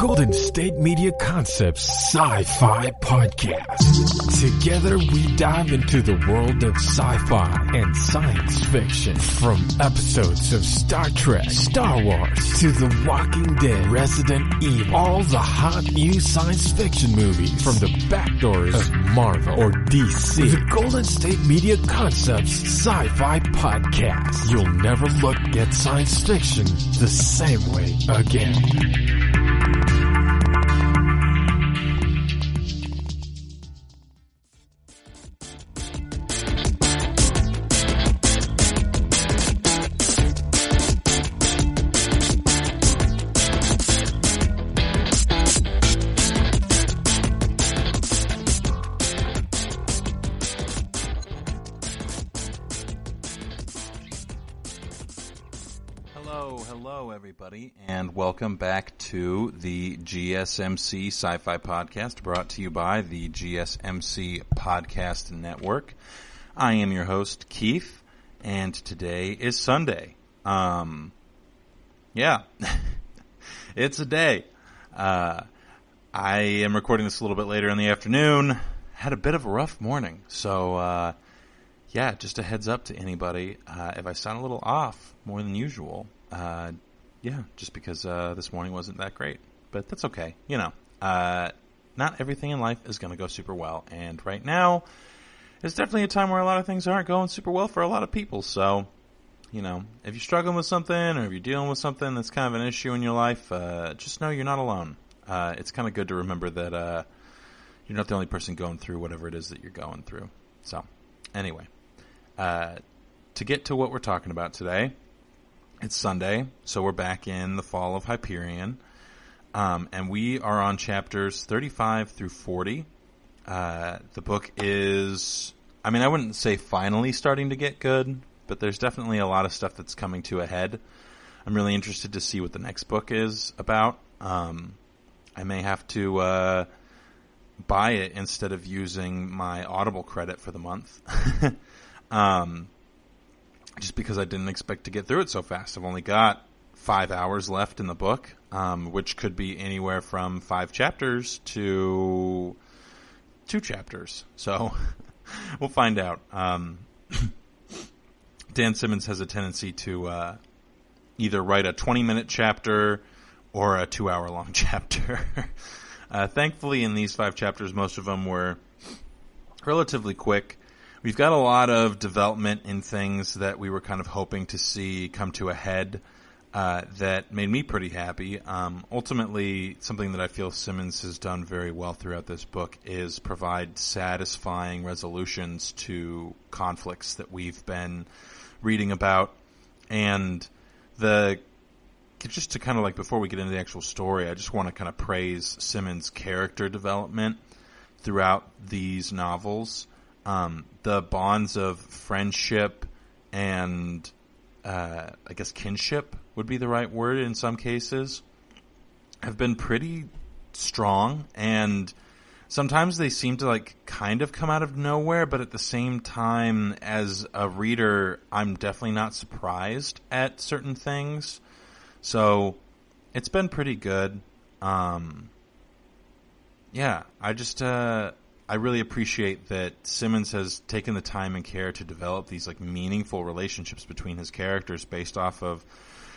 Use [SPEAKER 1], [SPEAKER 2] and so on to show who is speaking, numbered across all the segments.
[SPEAKER 1] Golden State Media Concepts Sci-Fi Podcast. Together we dive into the world of sci-fi and science fiction. From episodes of Star Trek, Star Wars, to The Walking Dead, Resident Evil, all the hot new science fiction movies from the back doors of Marvel or DC. The Golden State Media Concepts Sci-Fi Podcast. You'll never look at science fiction the same way again.
[SPEAKER 2] Hello, everybody, and welcome back to the GSMC Sci-Fi Podcast, brought to you by the GSMC Podcast Network. I am your host, Keith, and today is Sunday. Yeah, it's a day. I am recording this a little bit later in the afternoon. Had a bit of a rough morning, so yeah, just a heads up to anybody. If I sound a little off more than usual, yeah, just because this morning wasn't that great. But that's okay. You know, not everything in life is going to go super well. And right now, it's definitely a time where a lot of things aren't going super well for a lot of people. So, you know, if you're struggling with something or if you're dealing with something that's kind of an issue in your life, just know you're not alone. It's kind of good to remember that you're not the only person going through whatever it is that you're going through. So, anyway, to get to what we're talking about today, it's Sunday, so we're back in the fall of Hyperion, and we are on chapters 35 through 40. The book is, I mean, I wouldn't say finally starting to get good, but there's definitely a lot of stuff that's coming to a head. I'm really interested to see what the next book is about. I may have to buy it instead of using my Audible credit for the month. Just because I didn't expect to get through it so fast. I've only got 5 hours left in the book, which could be anywhere from 5 chapters to 2 chapters. So we'll find out. Dan Simmons has a tendency to either write a 20-minute chapter or a 2-hour-long chapter. Thankfully, in these 5 chapters, most of them were relatively quick. We've got a lot of development in things that we were kind of hoping to see come to a head that made me pretty happy. Ultimately, something that I feel Simmons has done very well throughout this book is provide satisfying resolutions to conflicts that we've been reading about. And just to kind of like, before we get into the actual story, I just want to kind of praise Simmons' character development throughout these novels. The bonds of friendship and, I guess kinship would be the right word in some cases, have been pretty strong, and sometimes they seem to like kind of come out of nowhere, but at the same time, as a reader, I'm definitely not surprised at certain things. So it's been pretty good. Yeah, I really appreciate that Simmons has taken the time and care to develop these like meaningful relationships between his characters based off of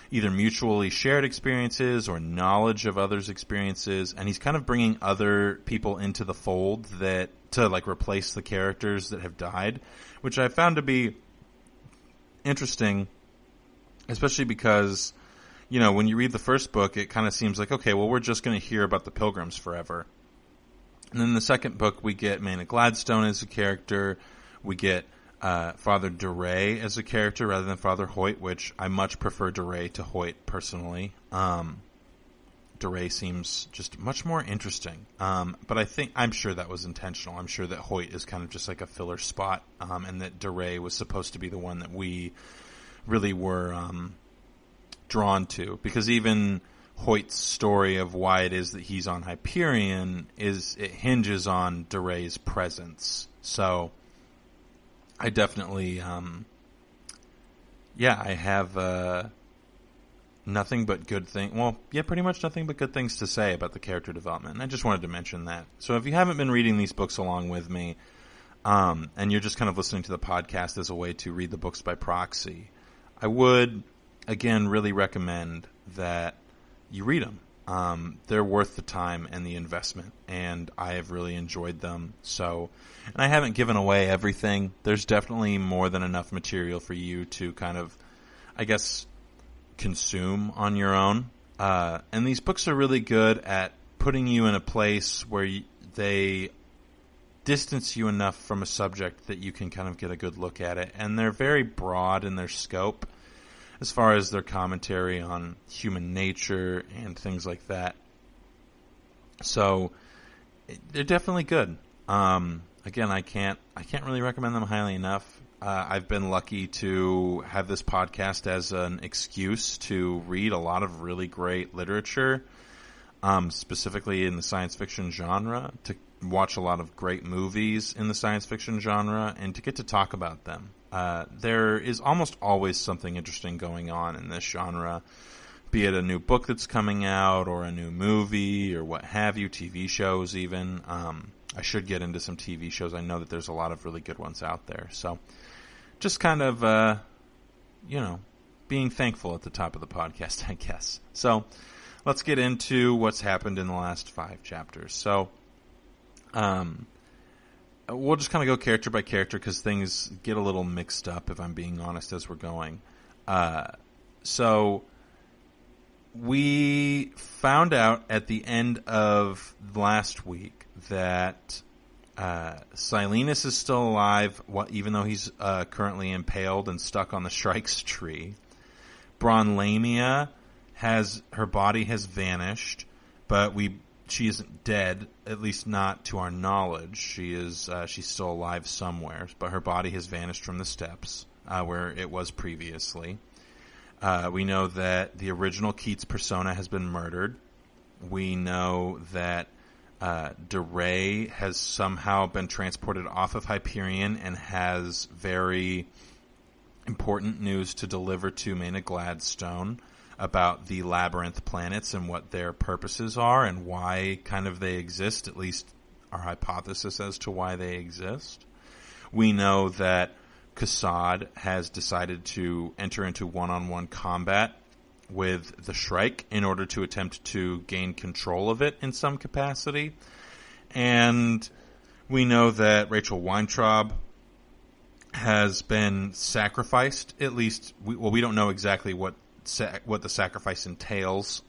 [SPEAKER 2] either mutually shared experiences or knowledge of others' experiences, and he's kind of bringing other people into the fold to like replace the characters that have died, which I found to be interesting, especially because, you know, when you read the first book, it kind of seems like, okay, well, we're just going to hear about the Pilgrims forever. And then the second book, we get Maynard Gladstone as a character. We get Father DeRay as a character rather than Father Hoyt, which I much prefer DeRay to Hoyt personally. DeRay seems just much more interesting. But I'm sure that was intentional. I'm sure that Hoyt is kind of just like a filler spot, and that DeRay was supposed to be the one that we really were drawn to. Because even Hoyt's story of why it is that he's on Hyperion it hinges on DeRay's presence. So I definitely, I have nothing but good things. Well, yeah, pretty much nothing but good things to say about the character development. And I just wanted to mention that. So if you haven't been reading these books along with me, and you're just kind of listening to the podcast as a way to read the books by proxy, I would, again, really recommend that you read them. They're worth the time and the investment, and I have really enjoyed them. So, and I haven't given away everything. There's definitely more than enough material for you to kind of, I guess, consume on your own. And these books are really good at putting you in a place where they distance you enough from a subject that you can kind of get a good look at it. And they're very broad in their scope as far as their commentary on human nature and things like that. So they're definitely good. Again, I can't really recommend them highly enough. I've been lucky to have this podcast as an excuse to read a lot of really great literature, specifically in the science fiction genre, to watch a lot of great movies in the science fiction genre, and to get to talk about them. There is almost always something interesting going on in this genre, be it a new book that's coming out, or a new movie, or what have you, TV shows even. I should get into some TV shows. I know that there's a lot of really good ones out there. So just kind of, being thankful at the top of the podcast, I guess. So let's get into what's happened in the last 5 chapters. So we'll just kind of go character by character because things get a little mixed up, if I'm being honest, as we're going. So we found out at the end of last week that Silenus is still alive, even though he's currently impaled and stuck on the Shrike's tree. Bronlamia her body has vanished, but she isn't dead, at least not to our knowledge. She's still alive somewhere, but her body has vanished from the steps where it was previously. We know that the original Keats persona has been murdered. We know that DeRay has somehow been transported off of Hyperion and has very important news to deliver to Maina Gladstone about the Labyrinth planets and what their purposes are and why kind of they exist, at least our hypothesis as to why they exist. We know that Cassad has decided to enter into one-on-one combat with the Shrike in order to attempt to gain control of it in some capacity. And we know that Rachel Weintraub has been sacrificed, at least. We don't know exactly what the sacrifice entails.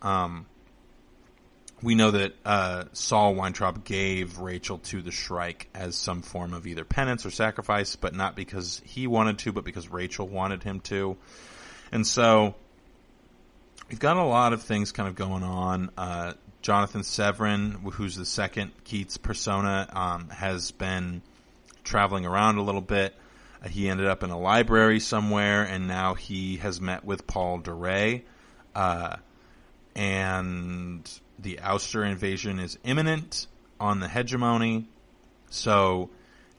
[SPEAKER 2] We know that Saul Weintraub gave Rachel to the Shrike as some form of either penance or sacrifice, but not because he wanted to, but because Rachel wanted him to. And so we've got a lot of things kind of going on. Jonathan Severin, who's the second Keats persona, has been traveling around a little bit. He ended up in a library somewhere, and now he has met with Paul DeRay. And the Ouster invasion is imminent on the hegemony. So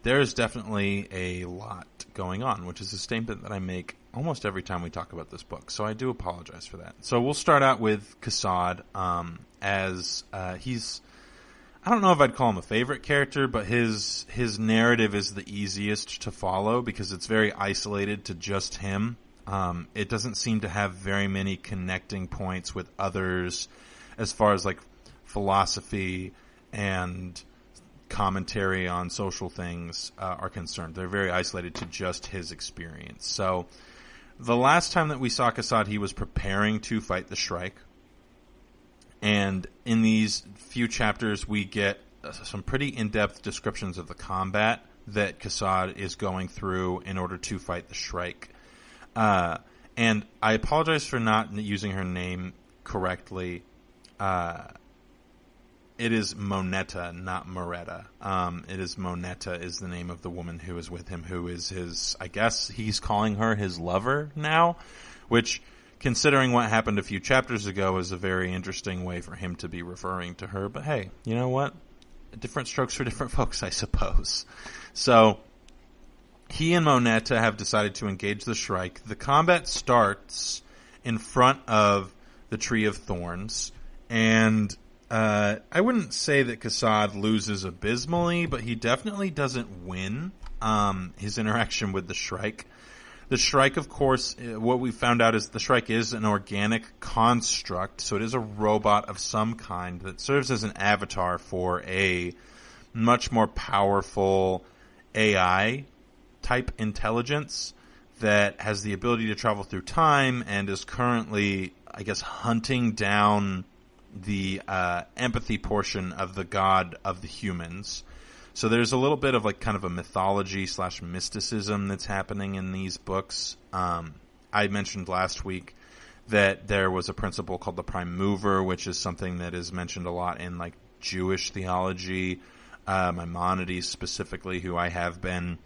[SPEAKER 2] there's definitely a lot going on, which is a statement that I make almost every time we talk about this book. So I do apologize for that. So we'll start out with Cassad, as he's... I don't know if I'd call him a favorite character, but his narrative is the easiest to follow because it's very isolated to just him. It doesn't seem to have very many connecting points with others as far as like philosophy and commentary on social things are concerned. They're very isolated to just his experience. So the last time that we saw Cassad, he was preparing to fight the Shrike. And in these few chapters, we get some pretty in-depth descriptions of the combat that Cassad is going through in order to fight the Shrike. And I apologize for not using her name correctly. It is Moneta, not Moretta. It is Moneta is the name of the woman who is with him, who is his, I guess he's calling her his lover now, which, considering what happened a few chapters ago, is a very interesting way for him to be referring to her. But hey, you know what? Different strokes for different folks, I suppose. So he and Moneta have decided to engage the Shrike. The combat starts in front of the Tree of Thorns. And I wouldn't say that Kassad loses abysmally, but he definitely doesn't win his interaction with the Shrike. The Shrike, of course, what we found out is the Shrike is an organic construct, so it is a robot of some kind that serves as an avatar for a much more powerful AI-type intelligence that has the ability to travel through time and is currently, I guess, hunting down the empathy portion of the god of the humans. So there's a little bit of like kind of a mythology / mysticism that's happening in these books. I mentioned last week that there was a principle called the prime mover, which is something that is mentioned a lot in like Jewish theology, Maimonides specifically, who I have been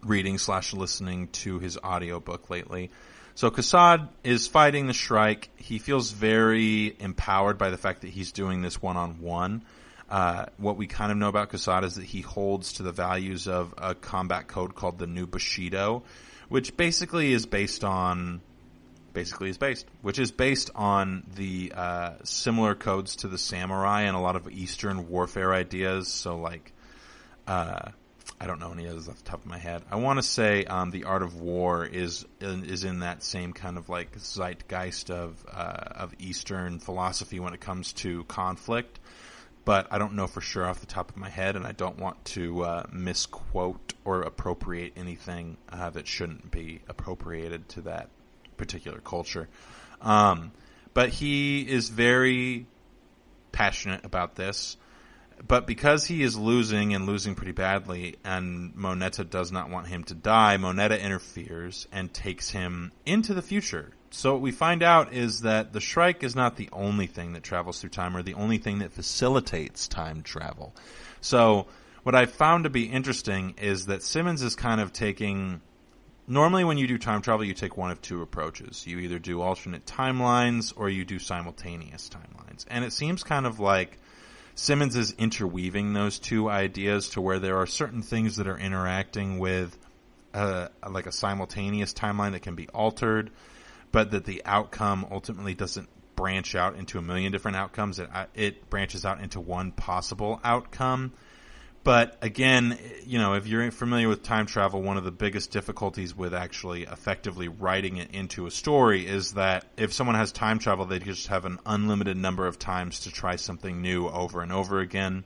[SPEAKER 2] reading / listening to his audiobook lately. So Kassad is fighting the Shrike. He feels very empowered by the fact that he's doing this one-on-one. What we kind of know about Kassad is that he holds to the values of a combat code called the New Bushido, which basically is based on the similar codes to the samurai and a lot of Eastern warfare ideas. So like, I don't know any others off the top of my head. I want to say the Art of War is in that same kind of like zeitgeist of Eastern philosophy when it comes to conflict. But I don't know for sure off the top of my head, and I don't want to misquote or appropriate anything that shouldn't be appropriated to that particular culture. But he is very passionate about this. But because he is losing and losing pretty badly, and Moneta does not want him to die, Moneta interferes and takes him into the future. So what we find out is that the Shrike is not the only thing that travels through time or the only thing that facilitates time travel. So what I found to be interesting is that Simmons is kind of taking... Normally when you do time travel, you take one of two approaches. You either do alternate timelines or you do simultaneous timelines. And it seems kind of like Simmons is interweaving those two ideas to where there are certain things that are interacting with like a simultaneous timeline that can be altered, but that the outcome ultimately doesn't branch out into a million different outcomes. It branches out into one possible outcome. But again, you know, if you're familiar with time travel, one of the biggest difficulties with actually effectively writing it into a story is that if someone has time travel, they just have an unlimited number of times to try something new over and over again.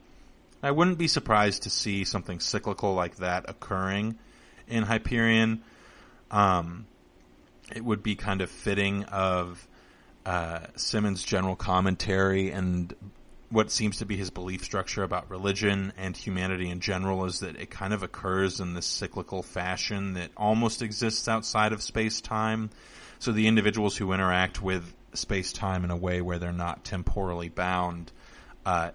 [SPEAKER 2] I wouldn't be surprised to see something cyclical like that occurring in Hyperion. It would be kind of fitting of Simmons' general commentary and what seems to be his belief structure about religion and humanity in general is that it kind of occurs in this cyclical fashion that almost exists outside of space-time. So the individuals who interact with space-time in a way where they're not temporally bound,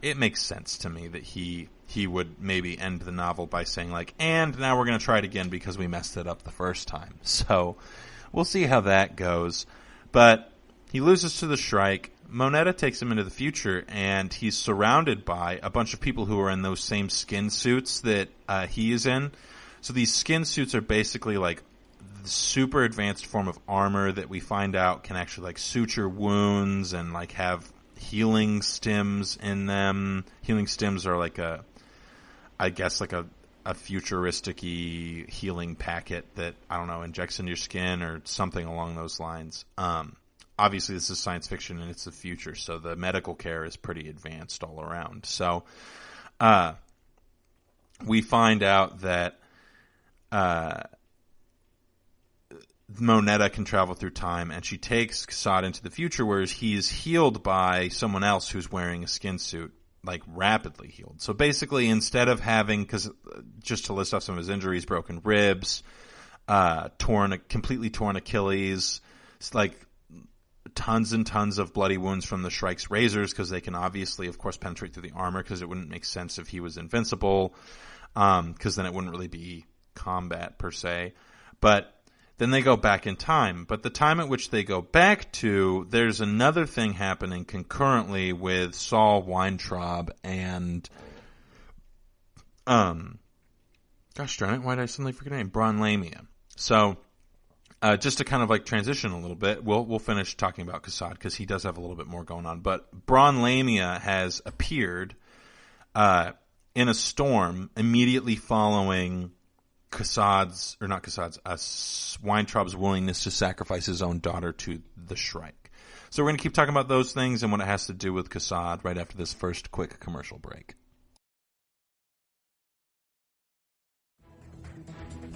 [SPEAKER 2] it makes sense to me that he would maybe end the novel by saying like, and now we're going to try it again because we messed it up the first time. So we'll see how that goes. But he loses to the Shrike. Moneta takes him into the future, and he's surrounded by a bunch of people who are in those same skin suits that he is in. So these skin suits are basically like the super advanced form of armor that we find out can actually like suture wounds and like have healing stems in them. Healing stems are like a futuristic-y healing packet that, I don't know, injects into your skin or something along those lines. Obviously, this is science fiction and it's the future, so the medical care is pretty advanced all around. So we find out that Moneta can travel through time, and she takes Kassad into the future, whereas he is healed by someone else who's wearing a skin suit, like rapidly healed. So basically, instead of having, because just to list off some of his injuries, broken ribs, completely torn Achilles, like tons and tons of bloody wounds from the Shrike's razors, because they can obviously, of course, penetrate through the armor, because it wouldn't make sense if he was invincible, because then it wouldn't really be combat per se. But then they go back in time. But the time at which they go back to, there's another thing happening concurrently with Saul Weintraub and, gosh darn it, why did I suddenly forget her name? Braun Lamia. So, just to kind of like transition a little bit, we'll finish talking about Kassad because he does have a little bit more going on. But Braun Lamia has appeared in a storm immediately following Weintraub's willingness to sacrifice his own daughter to the Shrike. So we're going to keep talking about those things and what it has to do with Kassad right after this first quick commercial break.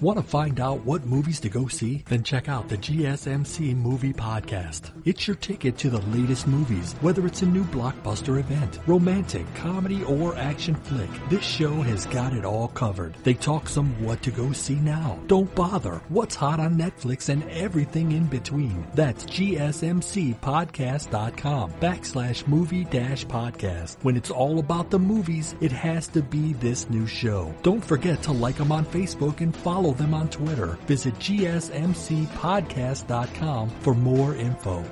[SPEAKER 3] Want to find out what movies to go see? Then check out the GSMC Movie Podcast. It's your ticket to the latest movies, whether it's a new blockbuster event, romantic, comedy, or action flick. This show has got it all covered. They talk some what to go see now, don't bother, what's hot on Netflix, and everything in between. That's GSMCpodcast.com/movie-podcast. When it's all about the movies, it has to be this new show. Don't forget to like them on Facebook and follow them on Twitter. Visit GSMCpodcast.com for more info.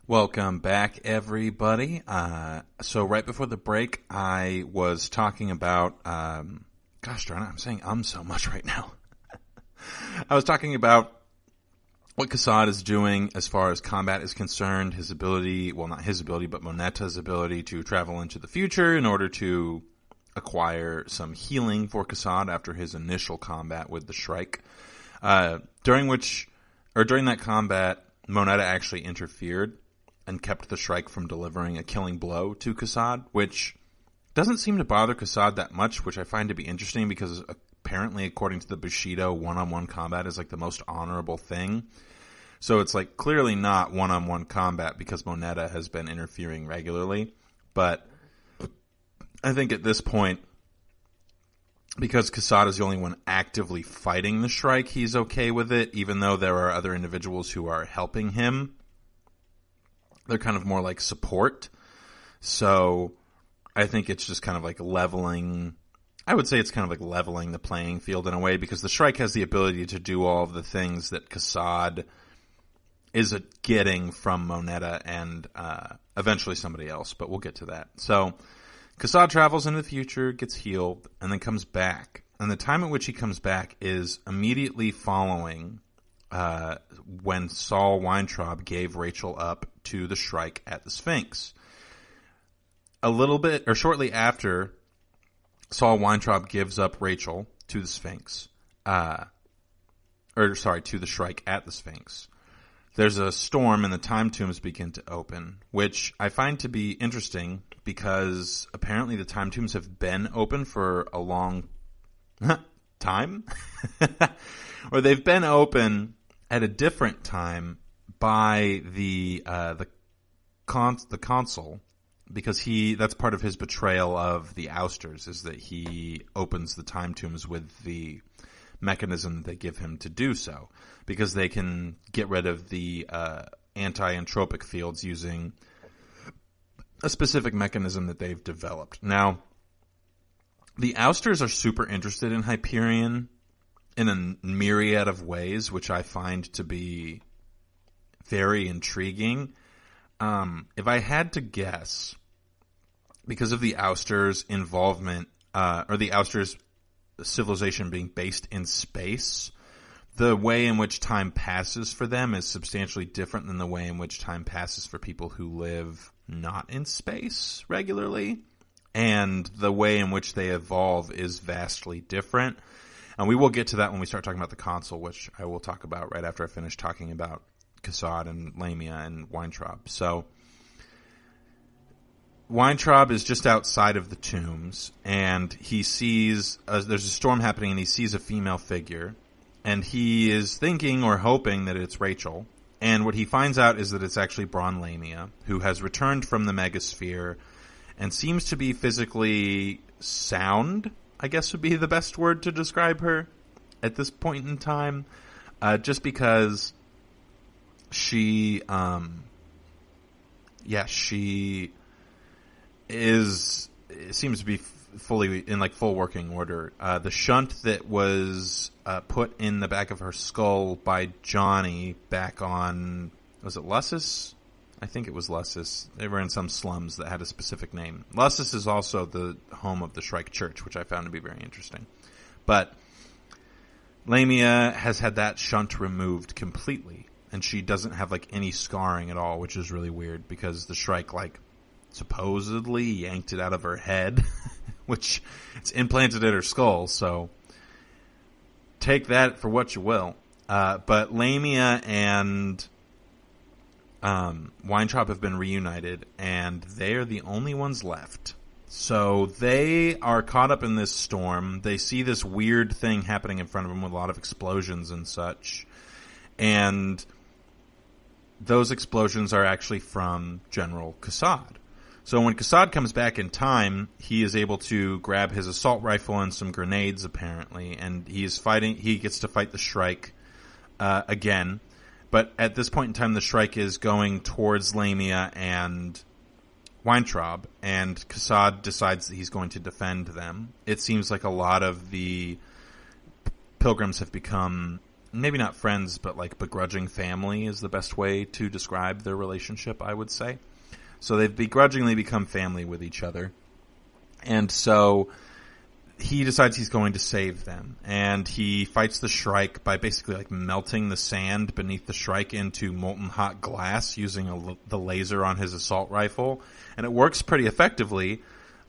[SPEAKER 2] Welcome back, everybody. So right before the break, I was talking about, gosh darn it, I'm saying so much right now. I was talking about what Kassad is doing as far as combat is concerned, his ability, well, not his ability, but Moneta's ability to travel into the future in order to acquire some healing for Kassad after his initial combat with the Shrike. During that combat, Moneta actually interfered and kept the Shrike from delivering a killing blow to Kassad, which doesn't seem to bother Kassad that much, which I find to be interesting because apparently, according to the Bushido, one-on-one combat is like the most honorable thing. So it's like clearly not one-on-one combat because Moneta has been interfering regularly. But I think at this point, because Kassad is the only one actively fighting the Shrike, he's okay with it, even though there are other individuals who are helping him. They're kind of more like support. So I think it's just kind of like leveling. I would say it's kind of like leveling the playing field in a way because the Shrike has the ability to do all of the things that Kassad is getting from Moneta and eventually somebody else, but we'll get to that. So Kassad travels into the future, gets healed, and then comes back. And the time at which he comes back is immediately following when Saul Weintraub gave Rachel up to the Shrike at the Sphinx. A little bit, or shortly after Saul Weintraub gives up Rachel to the Sphinx, to the Shrike at the Sphinx, there's a storm and the time tombs begin to open, which I find to be interesting because apparently the time tombs have been open for a long time, or they've been open at a different time by the consul, because that's part of his betrayal of the ousters, is that he opens the time tombs with the mechanism they give him to do so, because they can get rid of the anti-entropic fields using a specific mechanism that they've developed. Now, the ousters are super interested in Hyperion in a myriad of ways, which I find to be very intriguing. If I had to guess, because of the ousters' involvement, or the ousters' civilization being based in space, the way in which time passes for them is substantially different than the way in which time passes for people who live not in space regularly. And the way in which they evolve is vastly different. And we will get to that when we start talking about the consul, which I will talk about right after I finish talking about Kassad and Lamia and Weintraub. So Weintraub is just outside of the tombs, and he sees there's a storm happening, and he sees a female figure, and he is thinking or hoping that it's Rachel. And what he finds out is that it's actually Braun Lamia, who has returned from the megasphere and seems to be physically sound, I guess would be the best word to describe her. at this point in time, just because she seems to be fully in full working order. The shunt that was put in the back of her skull by Johnny back on, was it Lussus? I think it was Lussus. They were in some slums that had a specific name. Lussus is also the home of the Shrike Church, which I found to be very interesting. But Lamia has had that shunt removed completely, and she doesn't have any scarring at all, which is really weird because the Shrike supposedly yanked it out of her head, which it's implanted in her skull, so take that for what you will. But Lamia and Weintraub have been reunited, and they are the only ones left. So they are caught up in this storm. They see this weird thing happening in front of them with a lot of explosions and such. And those explosions are actually from General Kassad. So when Kassad comes back in time, he is able to grab his assault rifle and some grenades, apparently, and he gets to fight the Shrike again. But at this point in time, the Shrike is going towards Lamia and Weintraub, and Kassad decides that he's going to defend them. It seems like a lot of the pilgrims have become, maybe not friends, but begrudging family is the best way to describe their relationship, I would say. So they've begrudgingly become family with each other. And so he decides he's going to save them. And he fights the Shrike by basically melting the sand beneath the Shrike into molten hot glass using the laser on his assault rifle. And it works pretty effectively.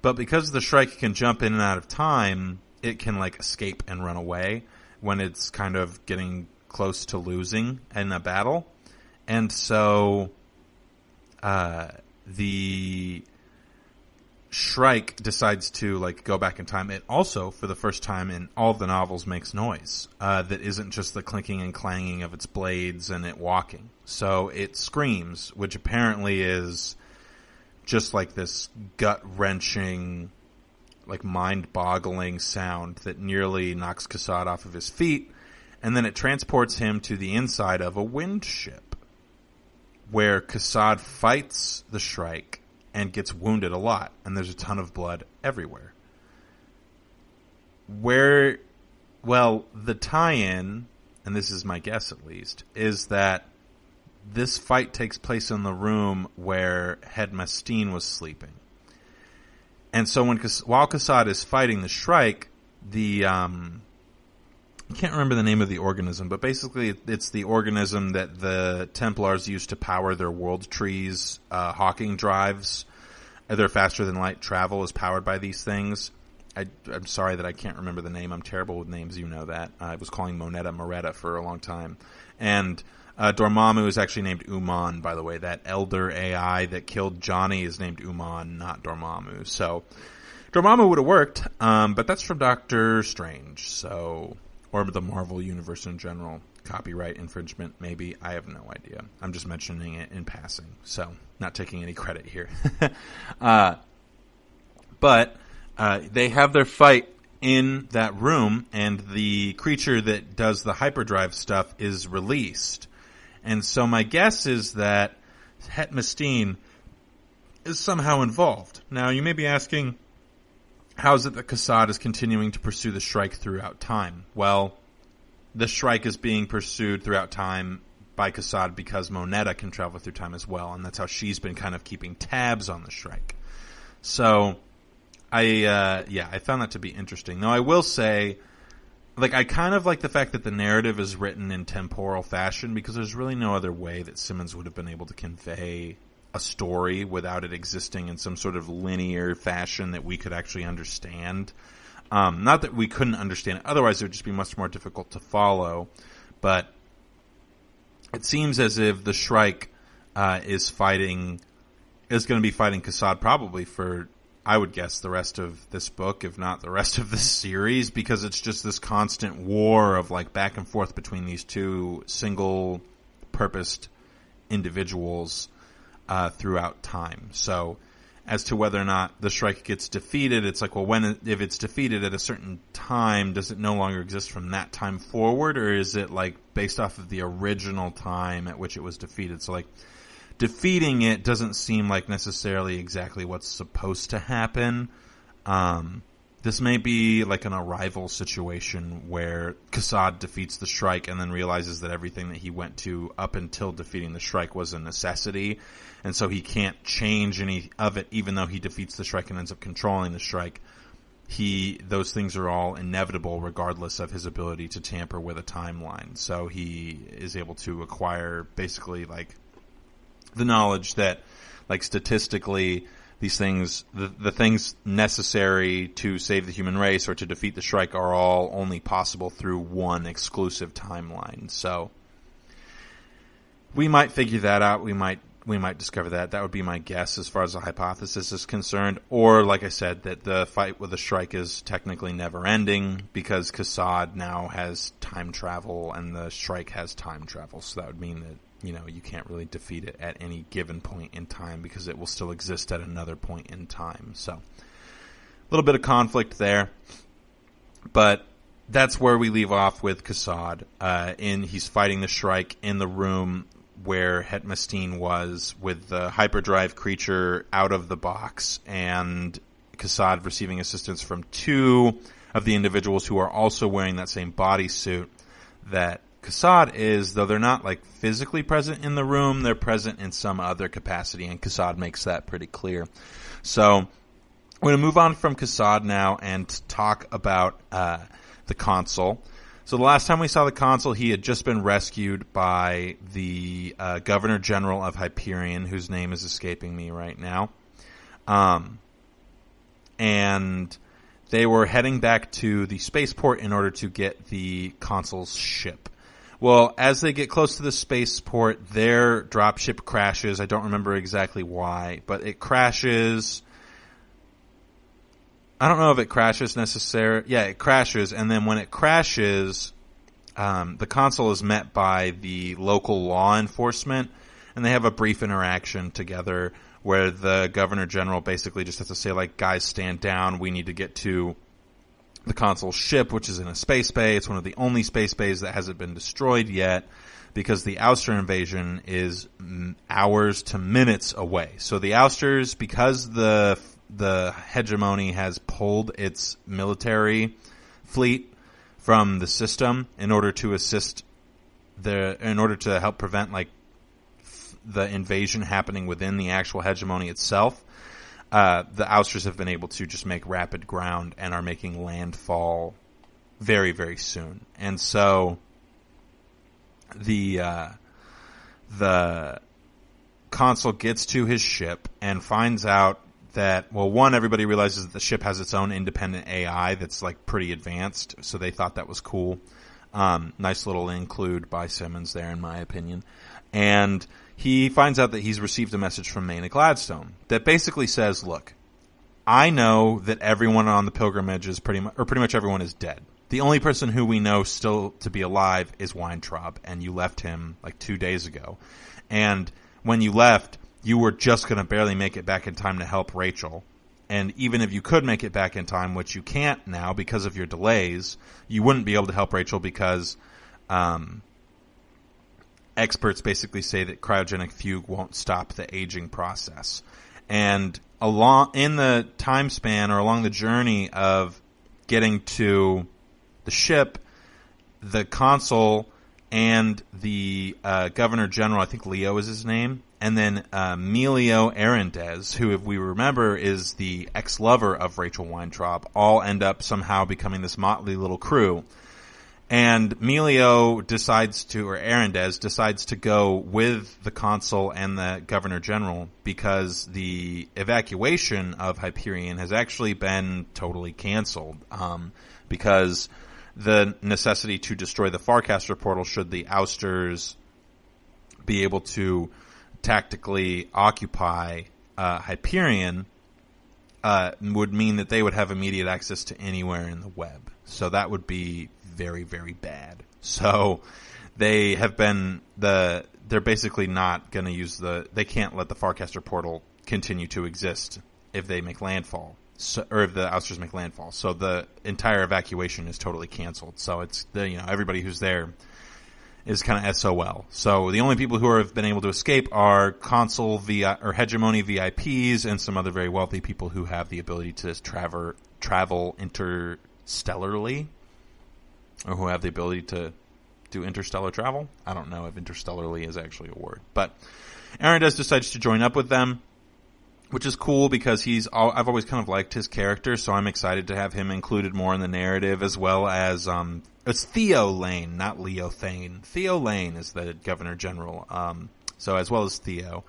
[SPEAKER 2] But because the Shrike can jump in and out of time, it can escape and run away when it's kind of getting close to losing in a battle. And so the Shrike decides to go back in time. It also, for the first time in all of the novels, makes noise that isn't just the clinking and clanging of its blades and it walking. So it screams, which apparently is just this gut-wrenching, mind-boggling sound that nearly knocks Kassad off of his feet, and then it transports him to the inside of a wind ship, where Kassad fights the Shrike and gets wounded a lot, and there's a ton of blood everywhere. The tie-in, and this is my guess at least, is that this fight takes place in the room where Het Mastine was sleeping. And so while Kassad is fighting the Shrike, I can't remember the name of the organism, but basically it's the organism that the Templars used to power their world trees, hawking drives. Their faster than light travel is powered by these things. I'm sorry that I can't remember the name. I'm terrible with names, you know that. I was calling Moneta Moretta for a long time. And Dormammu is actually named Uman, by the way. That elder AI that killed Johnny is named Uman, not Dormammu. So Dormammu would have worked, but that's from Doctor Strange, so, or the Marvel Universe in general. Copyright infringement, maybe. I have no idea. I'm just mentioning it in passing, so not taking any credit here. But they have their fight in that room, and the creature that does the hyperdrive stuff is released. And so my guess is that Het Mastine is somehow involved. Now, you may be asking, how is it that Kassad is continuing to pursue the Shrike throughout time? Well, the Shrike is being pursued throughout time by Kassad because Moneta can travel through time as well, and that's how she's been kind of keeping tabs on the Shrike. So, I found that to be interesting. Now, I will say, I kind of like the fact that the narrative is written in temporal fashion, because there's really no other way that Simmons would have been able to convey a story without it existing in some sort of linear fashion that we could actually understand. Not that we couldn't understand it, otherwise it would just be much more difficult to follow. But it seems as if the Shrike is going to be fighting Kassad probably for, I would guess, the rest of this book, if not the rest of this series, because it's just this constant war of back and forth between these two single-purposed individuals throughout time. So as to whether or not the strike gets defeated. It's like, well, if it's defeated at a certain time, does it no longer exist from that time forward, or is it like based off of the original time at which it was defeated? So like defeating it doesn't seem like necessarily exactly what's supposed to happen. This may be like an arrival situation where Kassad defeats the strike and then realizes that everything that he went to up until defeating the strike was a necessity, and so he can't change any of it even though he defeats the strike and ends up controlling the strike. Those things are all inevitable regardless of his ability to tamper with a timeline. So he is able to acquire basically like the knowledge that like statistically these things, the things necessary to save the human race or to defeat the strike are all only possible through one exclusive timeline. So we might figure that out. We might discover that. That would be my guess as far as the hypothesis is concerned. Or, like I said, that the fight with the strike is technically never ending because Kassad now has time travel and the strike has time travel. So that would mean that, you know, you can't really defeat it at any given point in time because it will still exist at another point in time. So a little bit of conflict there. But that's where we leave off with Kassad. He's fighting the strike in the room where Hetmastine was with the hyperdrive creature out of the box, and Kassad receiving assistance from two of the individuals who are also wearing that same bodysuit that Kassad is, though they're not like physically present in the room, they're present in some other capacity, and Kassad makes that pretty clear. So we're going to move on from Kassad now and talk about the Consul. So the last time we saw the Consul, he had just been rescued by the Governor General of Hyperion, whose name is escaping me right now. And they were heading back to the spaceport in order to get the Consul's ship. Well, as they get close to the spaceport, their dropship crashes. I don't remember exactly why, but it crashes. I don't know if it crashes necessarily. Yeah, it crashes, and then when it crashes, the Consul is met by the local law enforcement, and they have a brief interaction together where the Governor General basically just has to say, like, guys, stand down. We need to get to the Consul's ship, which is in a space bay. It's one of the only space bays that hasn't been destroyed yet because the Ouster invasion is hours to minutes away. So the Ousters, because the hegemony has pulled its military fleet from the system in order to help prevent like the invasion happening within the actual hegemony itself. The Ousters have been able to just make rapid ground and are making landfall very, very soon. And so the Consul gets to his ship and finds out that, well, one, everybody realizes that the ship has its own independent AI that's like pretty advanced, so they thought that was cool. Nice little include by Simmons there, in my opinion. And he finds out that he's received a message from Maynard Gladstone that basically says, look, I know that everyone on the pilgrimage is pretty much everyone is dead. The only person who we know still to be alive is Weintraub, and you left him like 2 days ago. And when you left, you were just going to barely make it back in time to help Rachel. And even if you could make it back in time, which you can't now because of your delays, you wouldn't be able to help Rachel because experts basically say that cryogenic fugue won't stop the aging process. And in the time span or along the journey of getting to the ship, the Consul and the Governor General, I think Leo is his name, and then Melio Arendez, who, if we remember, is the ex-lover of Rachel Weintraub, all end up somehow becoming this motley little crew. And Melio Arendez decides to go with the Consul and the Governor General because the evacuation of Hyperion has actually been totally canceled, because the necessity to destroy the Farcaster portal should the Ousters be able to tactically occupy Hyperion would mean that they would have immediate access to anywhere in the web. So that would be very, very bad. So they have been they're basically not going to use they can't let the Farcaster portal continue to exist if they make landfall, or if the ousters make landfall. So the entire evacuation is totally canceled. So it's everybody who's there is kind of SOL. So the only people who have been able to escape are console or hegemony VIPs and some other very wealthy people who have the ability to travel interstellarly, or who have the ability to do interstellar travel. I don't know if interstellarly is actually a word, but Arendelle decides to join up with them, which is cool because I've always kind of liked his character, so I'm excited to have him included more in the narrative, as well as it's Theo Lane, not Leo Thane. Theo Lane is the Governor General, so as well as Theo.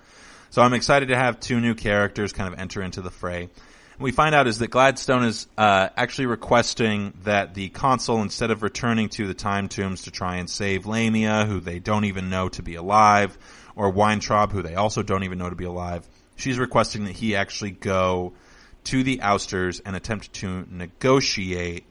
[SPEAKER 2] So I'm excited to have two new characters kind of enter into the fray. And we find out is that Gladstone is actually requesting that the consul, instead of returning to the time tombs to try and save Lamia, who they don't even know to be alive, or Weintraub, who they also don't even know to be alive, she's requesting that he actually go to the ousters and attempt to negotiate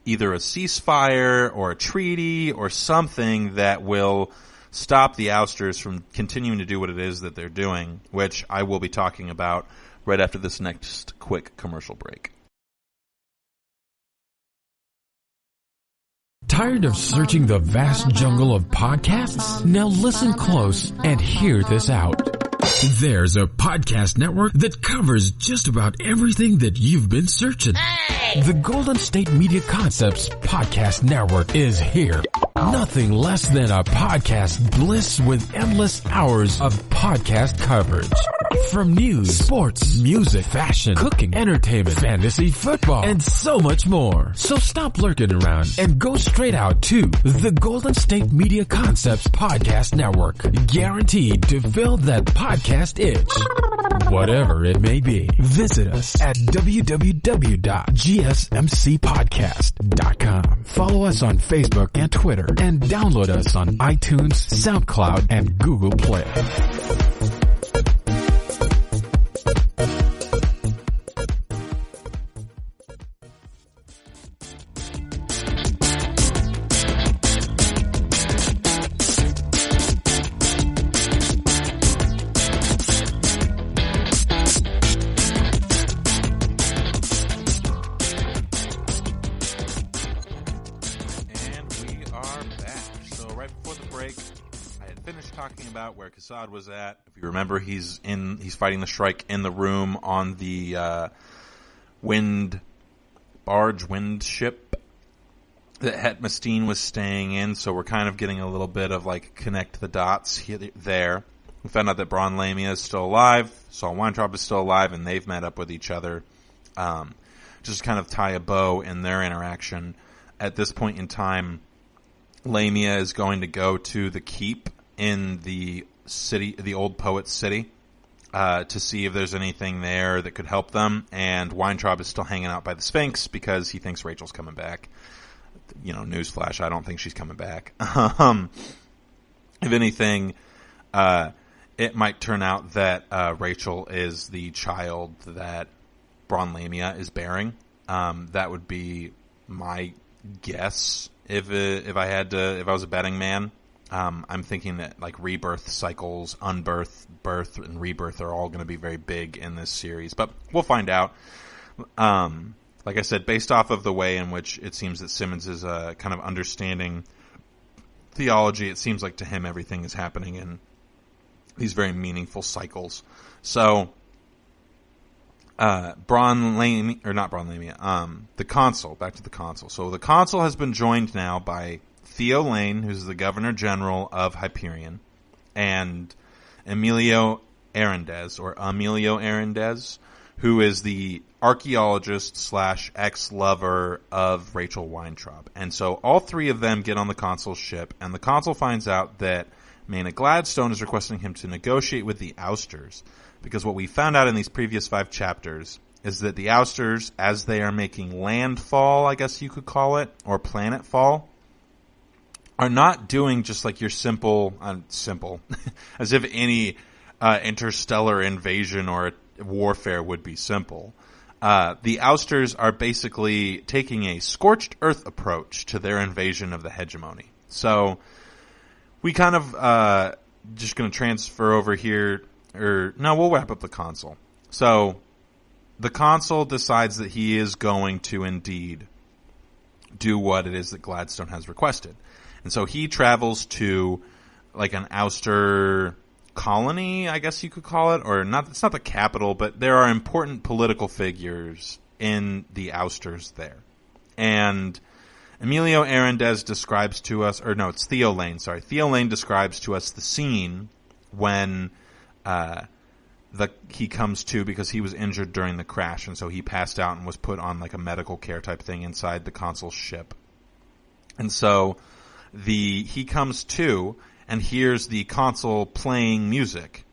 [SPEAKER 2] either a ceasefire or a treaty or something that will stop the ousters from continuing to do what it is that they're doing, which I will be talking about right after this next quick commercial break.
[SPEAKER 1] Tired of searching the vast jungle of podcasts? Now listen close and hear this out. There's a podcast network that covers just about everything that you've been searching. Hey! The Golden State Media Concepts Podcast Network is here. Nothing less than a podcast bliss with endless hours of podcast coverage. From news, sports, music, fashion, cooking, entertainment, fantasy, football, and so much more. So stop lurking around and go straight out to the Golden State Media Concepts Podcast Network. Guaranteed to fill that podcast itch. Whatever it may be. Visit us at www.gsmcpodcast.com. Follow us on Facebook and Twitter, and download us on iTunes, SoundCloud, and Google Play.
[SPEAKER 2] Assad was at. If you remember, he's fighting the Shrike in the room on the wind ship that Het Mastine was staying in. So we're kind of getting a little bit of like connect the dots there. We found out that Braun Lamia is still alive, Saul Weintraub is still alive, and they've met up with each other. Just kind of tie a bow in their interaction. At this point in time, Lamia is going to go to the keep in the city, the old poet's city, to see if there's anything there that could help them. And Weintraub is still hanging out by the Sphinx because he thinks Rachel's coming back. Newsflash, I don't think she's coming back. If anything, it might turn out that Rachel is the child that Braun Lamia is bearing. That would be my guess if I was a betting man. I'm thinking that like rebirth cycles, unbirth, birth, and rebirth are all going to be very big in this series, but we'll find out. Like I said, based off of the way in which it seems that Simmons is kind of understanding theology, it seems like to him everything is happening in these very meaningful cycles. So, the consul, back to the consul. So the consul has been joined now by Theo Lane, who's the Governor General of Hyperion, and Emilio Arendelle, who is the archaeologist / ex-lover of Rachel Weintraub. And so all three of them get on the consul's ship, and the consul finds out that Maynard Gladstone is requesting him to negotiate with the ousters, because what we found out in these previous 5 chapters is that the ousters, as they are making landfall, I guess you could call it, or planetfall, are not doing just like your simple, as if any interstellar invasion or warfare would be simple. The ousters are basically taking a scorched earth approach to their invasion of the hegemony. So we kind of just going to transfer over here, we'll wrap up the consul. So the consul decides that he is going to indeed do what it is that Gladstone has requested. And so he travels to like an ouster colony, I guess you could call it, or not. It's not the capital, but there are important political figures in the ousters there. And Emilio Arendez describes to us, or no, it's Theo Lane, sorry. Theo Lane describes to us the scene when he comes to, because he was injured during the crash, and so he passed out and was put on like a medical care type thing inside the consul's ship. And so he comes to and hears the consul playing music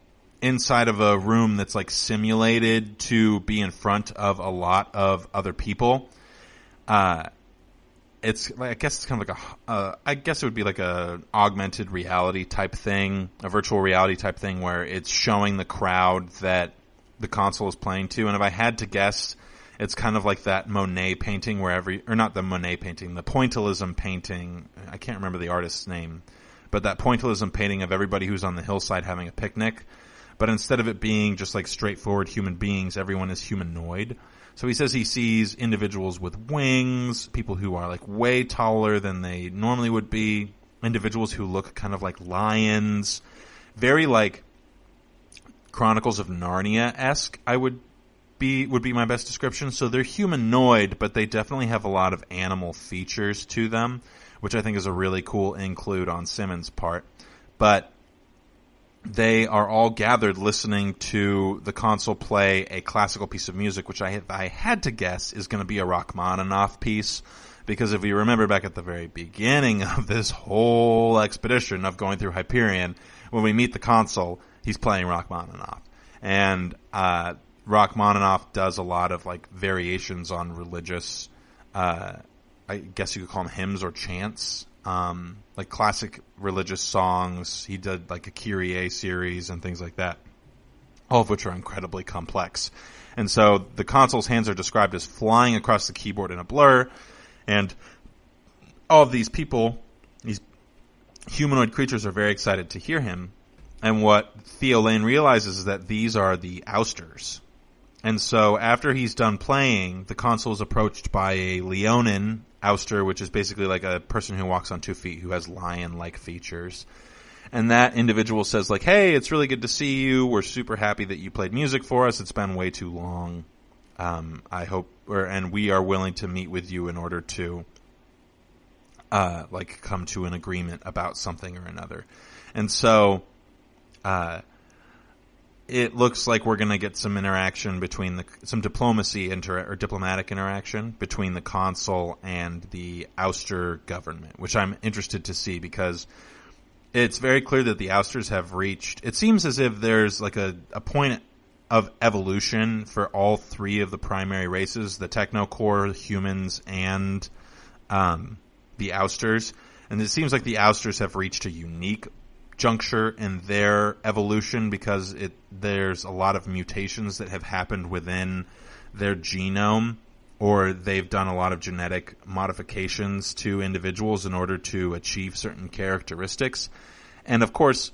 [SPEAKER 2] inside of a room that's like simulated to be in front of a lot of other people. It's like, I guess it's kind of like I guess it would be like a augmented reality type thing, a virtual reality type thing where it's showing the crowd that the consul is playing to. And if I had to guess, it's kind of like that Monet painting where not the Monet painting, the pointillism painting. I can't remember the artist's name, but that pointillism painting of everybody who's on the hillside having a picnic. But instead of it being just like straightforward human beings, everyone is humanoid. So he says he sees individuals with wings, people who are like way taller than they normally would be, individuals who look kind of like lions, very like Chronicles of Narnia-esque, would be my best description. So they're humanoid, but they definitely have a lot of animal features to them, which I think is a really cool include on Simmons' part. But they are all gathered listening to the consul play a classical piece of music, which I had to guess is going to be a Rachmaninoff piece, because if you remember back at the very beginning of this whole expedition of going through Hyperion, when we meet the consul, he's playing Rachmaninoff. And Rachmaninoff does a lot of like variations on religious, I guess you could call them hymns or chants. Like classic religious songs. He did like a Kyrie series and things like that, all of which are incredibly complex. And so the consul's hands are described as flying across the keyboard in a blur, and all of these people, these humanoid creatures, are very excited to hear him. And what Theo Lane realizes is that these are the ousters. And so after he's done playing, the consul is approached by a Leonin ouster, which is basically like a person who walks on 2 feet, who has lion-like features. And that individual says like, hey, it's really good to see you. We're super happy that you played music for us. It's been way too long. I hope, and we are willing to meet with you in order to, like come to an agreement about something or another. And so, it looks like we're going to get some interaction between some diplomacy or diplomatic interaction between the consul and the ouster government, which I'm interested to see, because it's very clear that the ousters have reached, it seems as if there's like a point of evolution for all 3 of the primary races, the technocore, humans, and the ousters. And it seems like the ousters have reached a unique juncture in their evolution, because there's a lot of mutations that have happened within their genome, or they've done a lot of genetic modifications to individuals in order to achieve certain characteristics. And of course,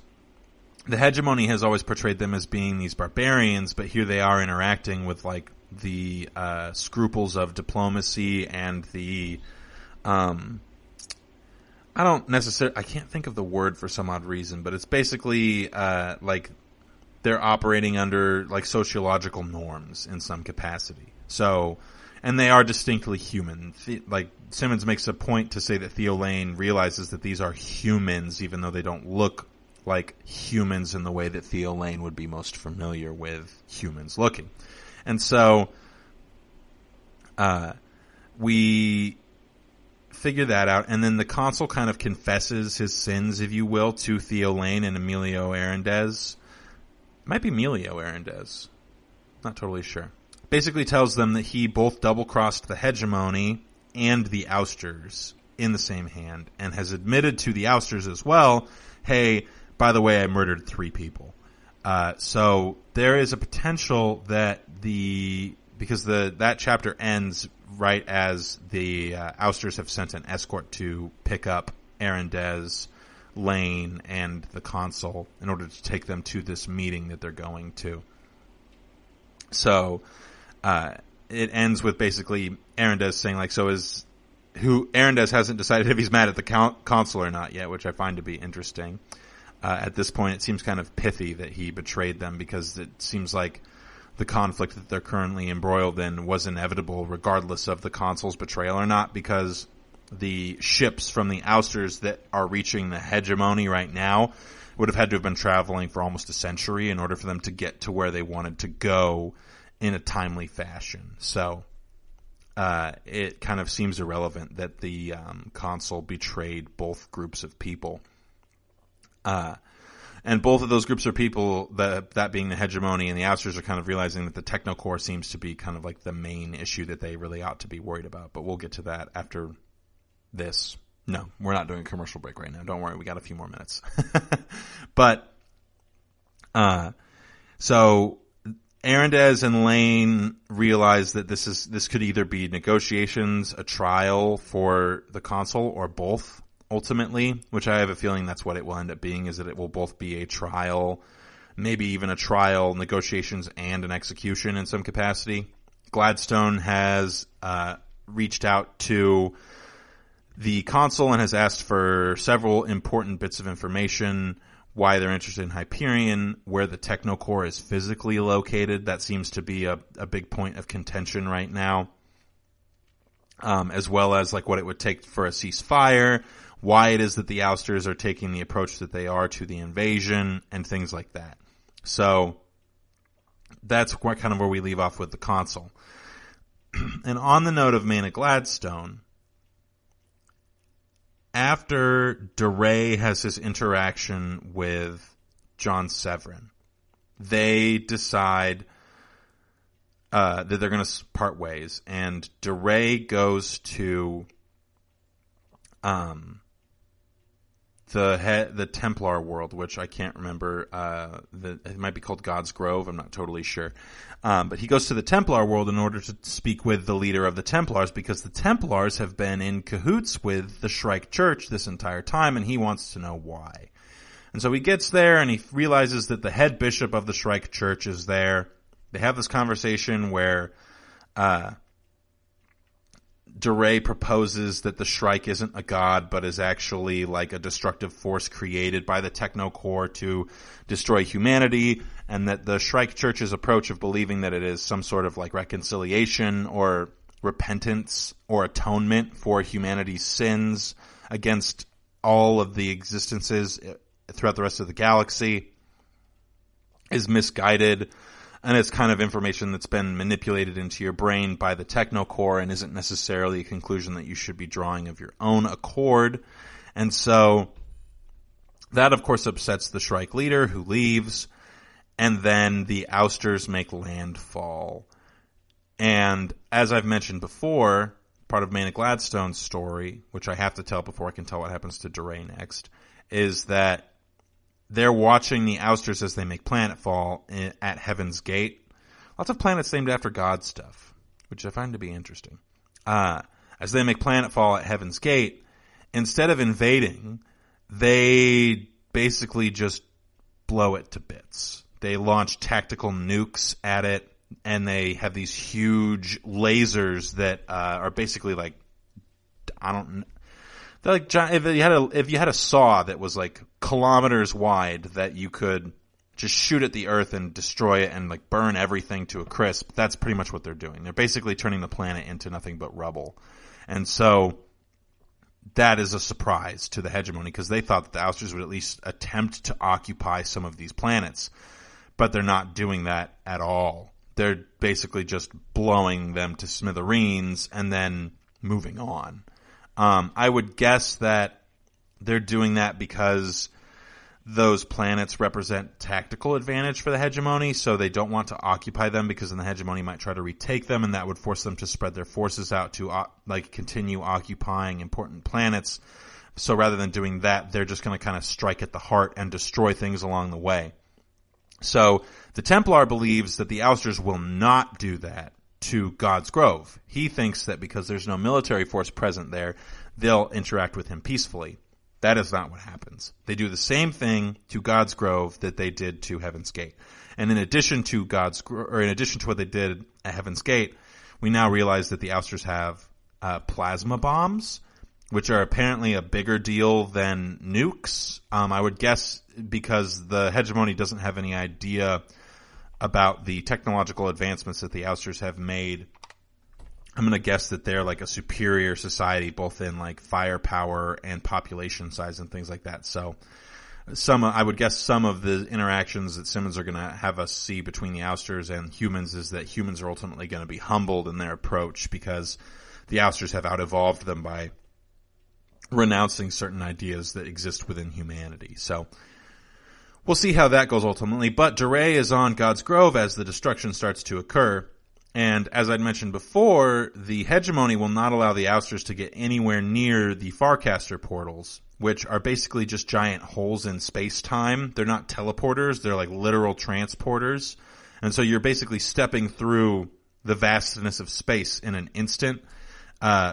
[SPEAKER 2] the hegemony has always portrayed them as being these barbarians, but here they are interacting with like the scruples of diplomacy and the I can't think of the word for some odd reason, but it's basically, like they're operating under like sociological norms in some capacity. So, and they are distinctly human. Like Simmons makes a point to say that Theo Lane realizes that these are humans, even though they don't look like humans in the way that Theo Lane would be most familiar with humans looking. And so, we figure that out, and then the consul kind of confesses his sins, if you will, to Theo Lane and Emilio Arendez. It might be Emilio Arendez. Not totally sure. Basically tells them that he both double-crossed the hegemony and the ousters in the same hand, and has admitted to the ousters as well, hey, by the way, I murdered 3 people. So there is a potential that because that chapter ends right as the ousters have sent an escort to pick up Arendez, Lane, and the consul in order to take them to this meeting that they're going to. So it ends with basically Arendez saying, like, Arendez hasn't decided if he's mad at the consul or not yet, which I find to be interesting. At this point, it seems kind of pithy that he betrayed them, because it seems like the conflict that they're currently embroiled in was inevitable regardless of the consul's betrayal or not, because the ships from the ousters that are reaching the hegemony right now would have had to have been traveling for almost a century in order for them to get to where they wanted to go in a timely fashion. So it kind of seems irrelevant that the consul betrayed both groups of people. And both of those groups of people, that being the hegemony and the ousters, are kind of realizing that the technocore seems to be kind of like the main issue that they really ought to be worried about. But we'll get to that after this. No, we're not doing a commercial break right now. Don't worry, we got a few more minutes. But, so Arendez and Lane realize that this could either be negotiations, a trial for the consul, or both. Ultimately, which I have a feeling that's what it will end up being, is that it will both be a trial, maybe even a trial, negotiations, and an execution in some capacity. Gladstone has reached out to the consul and has asked for several important bits of information: why they're interested in Hyperion, where the technocore is physically located. That seems to be a big point of contention right now, as well as like what it would take for a ceasefire, why it is that the ousters are taking the approach that they are to the invasion, and things like that. So that's kind of where we leave off with the consul. And on the note of Maynard Gladstone, after DeRay has his interaction with John Severin, they decide that they're going to part ways, and DeRay goes to the Templar world, which I can't remember. It might be called God's Grove. I'm not totally sure. But he goes to the Templar world in order to speak with the leader of the Templars, because the Templars have been in cahoots with the Shrike Church this entire time, and he wants to know why. And so he gets there, and he realizes that the head bishop of the Shrike Church is there. They have this conversation where DeRay proposes that the Shrike isn't a god, but is actually like a destructive force created by the Technocore to destroy humanity, and that the Shrike Church's approach of believing that it is some sort of like reconciliation or repentance or atonement for humanity's sins against all of the existences throughout the rest of the galaxy is misguided. And it's kind of information that's been manipulated into your brain by the Technocore and isn't necessarily a conclusion that you should be drawing of your own accord. And so that, of course, upsets the Shrike leader, who leaves. And then the ousters make landfall. And as I've mentioned before, part of Maynard Gladstone's story, which I have to tell before I can tell what happens to DeRay next, is that they're watching the ousters as they make planetfall at Heaven's Gate. Lots of planets named after God stuff, which I find to be interesting. As they make planetfall at Heaven's Gate, instead of invading, they basically just blow it to bits. They launch tactical nukes at it, and they have these huge lasers that are basically like, I don't know. They're like, if you had a saw that was like kilometers wide that you could just shoot at the Earth and destroy it and like burn everything to a crisp, that's pretty much what they're doing. They're basically turning the planet into nothing but rubble. And so that is a surprise to the hegemony, because they thought that the ousters would at least attempt to occupy some of these planets, but they're not doing that at all. They're basically just blowing them to smithereens and then moving on. I would guess that they're doing that because those planets represent tactical advantage for the hegemony, so they don't want to occupy them, because then the hegemony might try to retake them, and that would force them to spread their forces out to continue occupying important planets. So rather than doing that, they're just going to kind of strike at the heart and destroy things along the way. So the Templar believes that the ousters will not do that to God's Grove. He thinks that because there's no military force present there, they'll interact with him peacefully. That is not what happens. They do the same thing to God's Grove that they did to Heaven's Gate. And in addition to what they did at Heaven's Gate, we now realize that the ousters have plasma bombs, which are apparently a bigger deal than nukes. I would guess because the hegemony doesn't have any idea about the technological advancements that the ousters have made. I'm going to guess that they're like a superior society, both in like firepower and population size and things like that. So I would guess some of the interactions that Simmons are going to have us see between the ousters and humans is that humans are ultimately going to be humbled in their approach because the ousters have out-evolved them by renouncing certain ideas that exist within humanity. So we'll see how that goes ultimately. But Duray is on God's Grove as the destruction starts to occur. And as I'd mentioned before, the hegemony will not allow the ousters to get anywhere near the Farcaster portals, which are basically just giant holes in space-time. They're not teleporters. They're like literal transporters. And so you're basically stepping through the vastness of space in an instant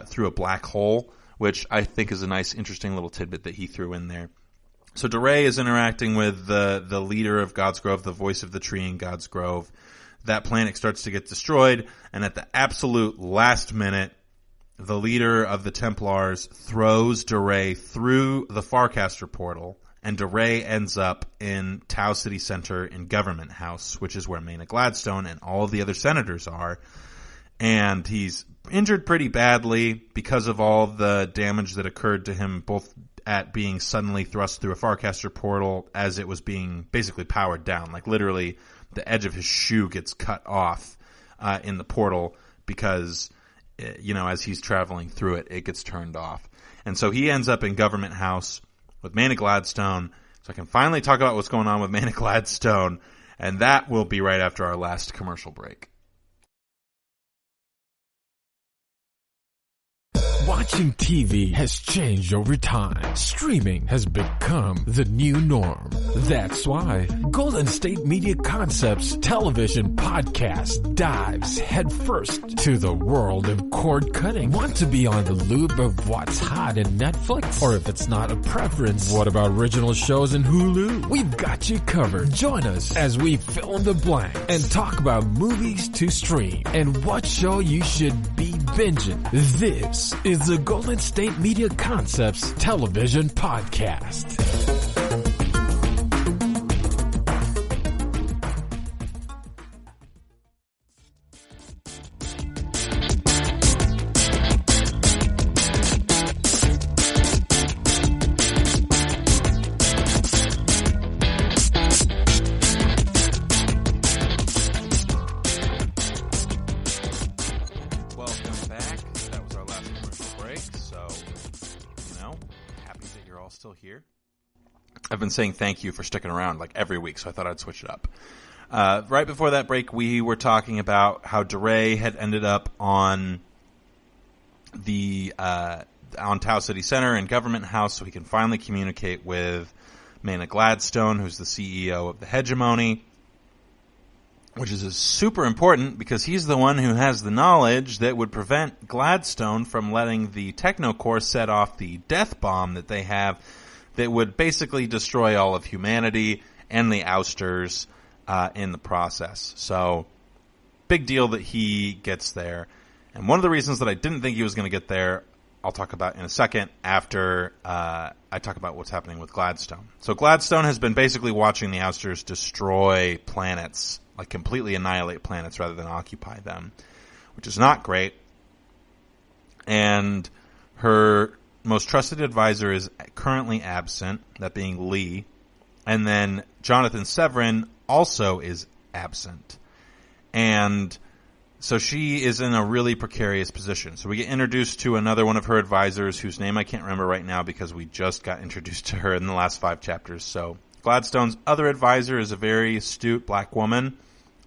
[SPEAKER 2] through a black hole, which I think is a nice, interesting little tidbit that he threw in there. So Duray is interacting with the leader of God's Grove, the voice of the tree in God's Grove. That planet starts to get destroyed, and at the absolute last minute, the leader of the Templars throws Duray through the Farcaster portal, and Duray ends up in Tau City Center in Government House, which is where Maina Gladstone and all of the other senators are. And he's injured pretty badly because of all the damage that occurred to him, both at being suddenly thrust through a Farcaster portal as it was being basically powered down. Like literally the edge of his shoe gets cut off in the portal because, as he's traveling through it, it gets turned off. And so he ends up in Government House with Maina Gladstone. So I can finally talk about what's going on with Maina Gladstone. And that will be right after our last commercial break.
[SPEAKER 1] Watching TV has changed over time. Streaming has become the new norm. That's why Golden State Media Concepts television podcast dives headfirst to the world of cord cutting. Want to be on the loop of what's hot in Netflix? Or if it's not a preference, what about original shows in Hulu? We've got you covered. Join us as we fill in the blank and talk about movies to stream and what show you should be binging. This is the Golden State Media Concepts television podcast.
[SPEAKER 2] I've been saying thank you for sticking around like every week, so I thought I'd switch it up. Right before that break, we were talking about how Duray had ended up on Tau City Center and Government House, so he can finally communicate with Maina Gladstone, who's the CEO of the Hegemony, which is super important because he's the one who has the knowledge that would prevent Gladstone from letting the Technocore set off the death bomb that they have that would basically destroy all of humanity and the ousters in the process. So, big deal that he gets there. And one of the reasons that I didn't think he was going to get there, I'll talk about in a second after I talk about what's happening with Gladstone. So Gladstone has been basically watching the ousters destroy planets, like completely annihilate planets rather than occupy them, which is not great. And her most trusted advisor is currently absent, that being Lee. And then Jonathan Severin also is absent. And so she is in a really precarious position. So we get introduced to another one of her advisors, whose name I can't remember right now because we just got introduced to her in the last 5 chapters. So Gladstone's other advisor is a very astute black woman.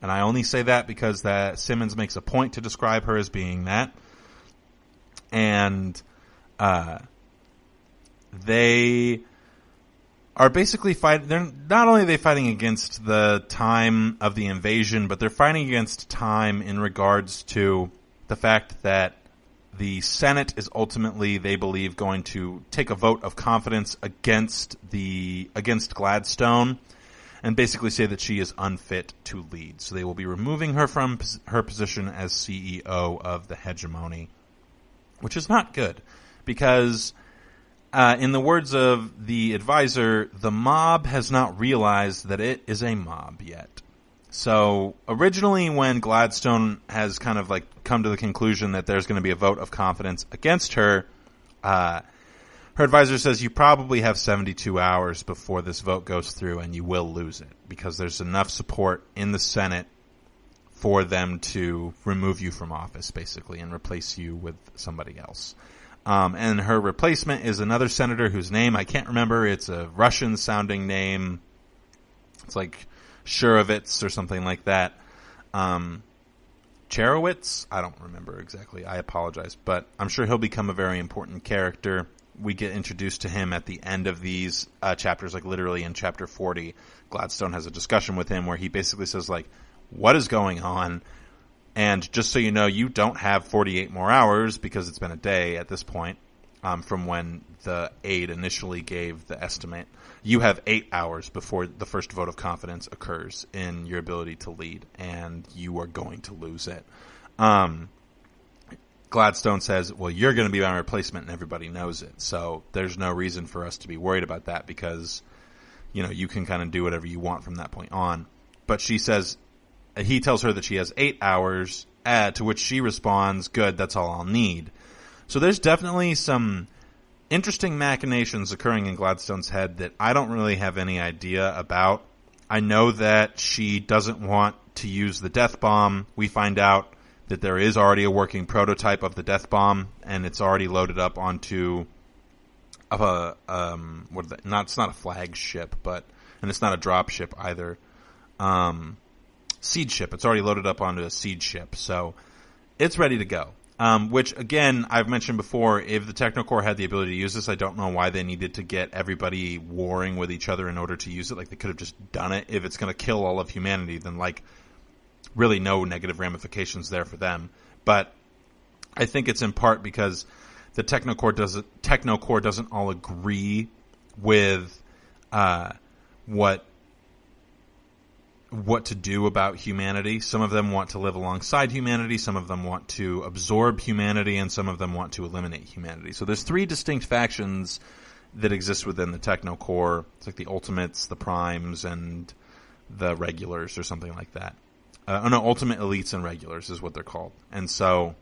[SPEAKER 2] And I only say that because that Simmons makes a point to describe her as being that. And they are basically fighting. They're not only are they fighting against the time of the invasion, but they're fighting against time in regards to the fact that the Senate is ultimately, they believe, going to take a vote of confidence against Gladstone and basically say that she is unfit to lead. So they will be removing her from her position as CEO of the hegemony, which is not good because, in the words of the advisor, the mob has not realized that it is a mob yet. So originally when Gladstone has kind of like come to the conclusion that there's going to be a vote of confidence against her, her advisor says you probably have 72 hours before this vote goes through and you will lose it because there's enough support in the Senate for them to remove you from office basically and replace you with somebody else. And her replacement is another senator whose name I can't remember. It's a Russian sounding name. It's like Shurovitz or something like that. Cherowitz? I don't remember exactly. I apologize. But I'm sure he'll become a very important character. We get introduced to him at the end of these chapters, like literally in chapter 40. Gladstone has a discussion with him where he basically says, like, what is going on? And just so you know, you don't have 48 more hours because it's been a day at this point from when the aide initially gave the estimate. You have 8 hours before the first vote of confidence occurs in your ability to lead, and you are going to lose it. Gladstone says, well, you're going to be my replacement, and everybody knows it. So there's no reason for us to be worried about that because, you know, you can kind of do whatever you want from that point on. But she says, he tells her that she has 8 hours, to which she responds, good, that's all I'll need. So there's definitely some interesting machinations occurring in Gladstone's head that I don't really have any idea about. I know that she doesn't want to use the death bomb. We find out that there is already a working prototype of the death bomb, and it's already loaded up onto it's not a flagship, and it's not a drop ship either. Seed ship. It's already loaded up onto a seed ship, so it's ready to go. Which, again, I've mentioned before, if the Technocore had the ability to use this, I don't know why they needed to get everybody warring with each other in order to use it. Like, they could have just done it. If it's going to kill all of humanity, then, like, really no negative ramifications there for them. But I think it's in part because the Technocore doesn't all agree with what to do about humanity. Some of them want to live alongside humanity, some of them want to absorb humanity, and some of them want to eliminate humanity. So there's 3 distinct factions that exist within the Technocore. It's like the Ultimates, the Primes, and the Regulars or something like that. Ultimate Elites and Regulars is what they're called. And so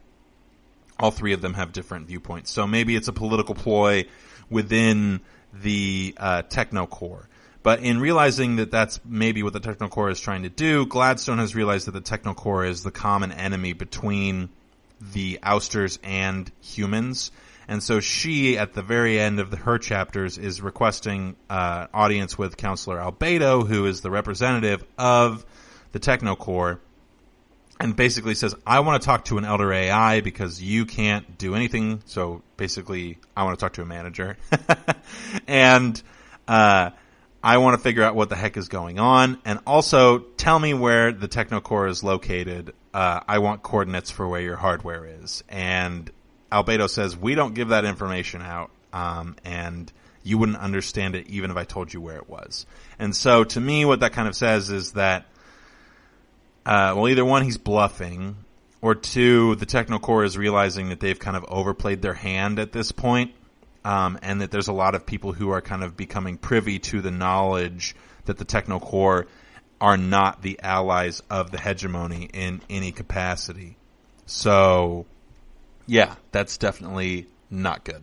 [SPEAKER 2] all 3 of them have different viewpoints. So maybe it's a political ploy within the Technocore. But in realizing that that's maybe what the Technocore is trying to do, Gladstone has realized that the Technocore is the common enemy between the ousters and humans. And so she, at the very end of her chapters, is requesting audience with Counselor Albedo, who is the representative of the Technocore, and basically says, I want to talk to an Elder AI because you can't do anything. So basically, I want to talk to a manager. And I want to figure out what the heck is going on. And also, tell me where the Technocore is located. I want coordinates for where your hardware is. And Albedo says, we don't give that information out. And you wouldn't understand it even if I told you where it was. And so, to me, what that kind of says is that, either one, he's bluffing, or 2, the Technocore is realizing that they've kind of overplayed their hand at this point. And that there's a lot of people who are kind of becoming privy to the knowledge that the Technocore are not the allies of the hegemony in any capacity. So, yeah, that's definitely not good